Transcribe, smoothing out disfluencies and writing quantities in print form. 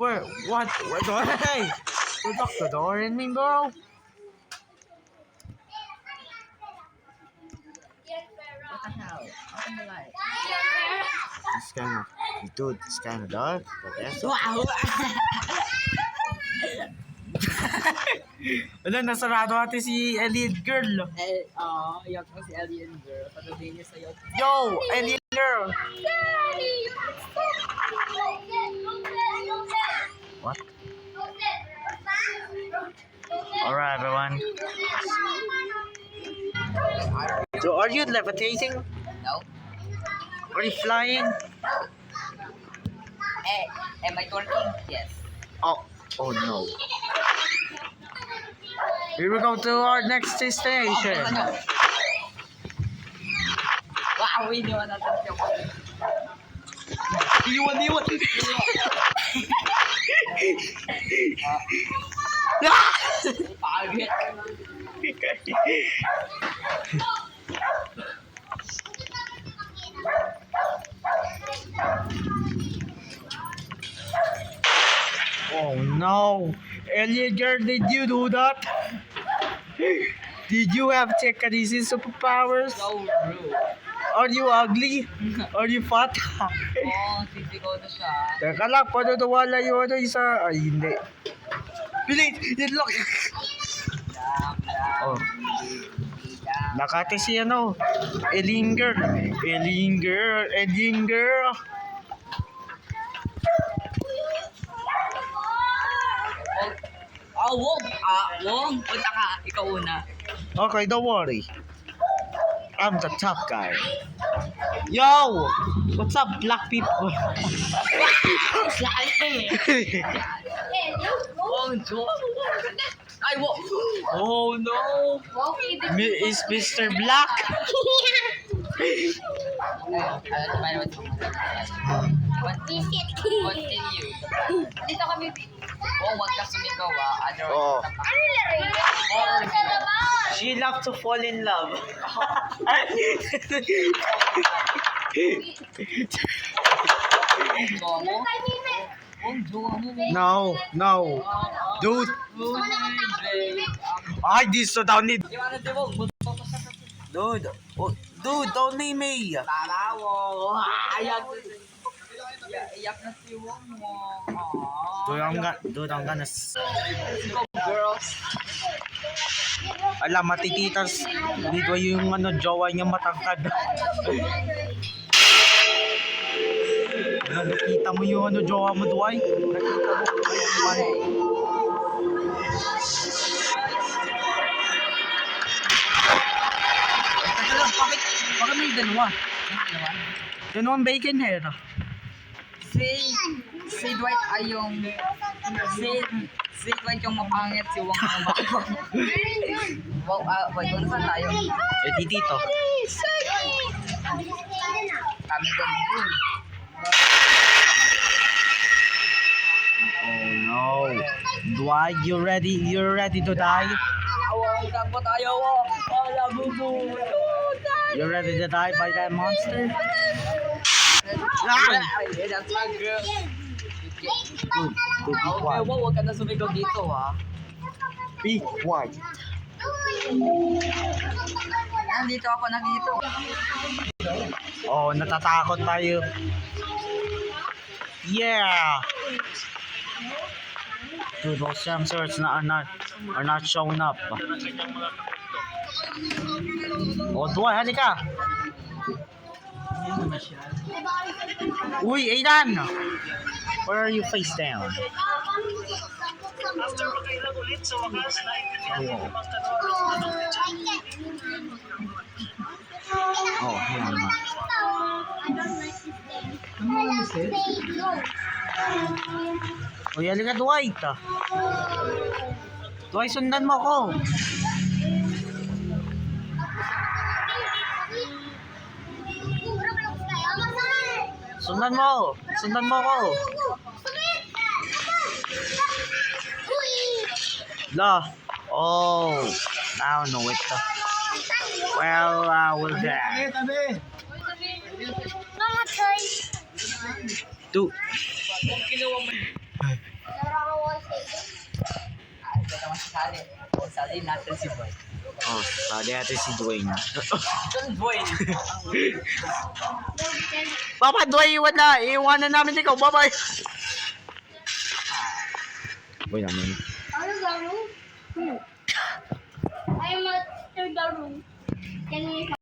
Where? What? Hey! You lock the door in me, bro? What the hell? Open the light. It's kind of... Dude, it's kind of dark. But that's... Wow! Wala, nasarado natin si alien girl. Yak mo si alien girl. Patuloy niya sa'yo. Yo! Alien girl! What? Alright, everyone. So, are you levitating? No? Are you flying? Am I twerking? Yes. Oh no. Here we go to our next destination. Wow, iniwan natin yung Iwan. pagit. Oh no. Alien girl, did you do that? Did you have telekinesis superpowers? So rude. Are you ugly? Are you fat? Sisigaw na siya. Teka lang, paano nawala yung ano isa? Ay, hindi. Bilis! Yan lang! Oh. Nakate si ano? Alien girl. Wong, punta ka. Ikaw una. Okay, don't worry. I'm the top guy. Yo! What's up, black people? Wong, ay, Wong. Oh, no. Is Mr. Black? Continue. Dito kami. Oh, wag ka sumigaw Oh. Otherwise, She loves to fall in love. No. Dude. Ay, this so down need. Dude. Oh, dude, don't name me. Tarawo. Iyak na si Wong mo. Dude, I'm gonna... Go, girls. Alam, matititas. Dito yung ano, jowa niya matangkad. Nakita mo yung ano, jowa mo, Dwight? Nakita mo? Teka lang, bakit may dalawa? Dalawang bacon hair. Si Dwight ay yung si Dwight yung mapangit, si Wong yung bakong. Wow, wait, doon saan tayo? Eh, dito. Kami doon. Oh no. Dwight, you're ready to die? Awang takbo tayo, Wong. Wala bubu. You're ready to die by that monster? Ay, that's my girl. Good, be Okay, quiet. Wong, huwag ka na sumigaw dito, ha? Be quiet. Nandito ako na dito. Oh, natatakot tayo. Yeah. Dude, those sensors are not showing up. Oh, Dwight, halika. Uy, Aidan! Where are you face down? After makailang ulit sa wakas na ipinagpapalmas na Oh, here naman. Uy, halika, Dwight. Dwight, sundan mo ako. Sundan mo ako. La. Oh, I don't know it. Well, we're there. Dude. Ito naman sasali. Sali natin si Boy. Oh, sali natin si Dwayne. Boy! Papa, Dwayne, wala. Iiwanan namin ikaw. Bye-bye. Boy namin. Ano gano'n? Ayaw mo, third room. Ganun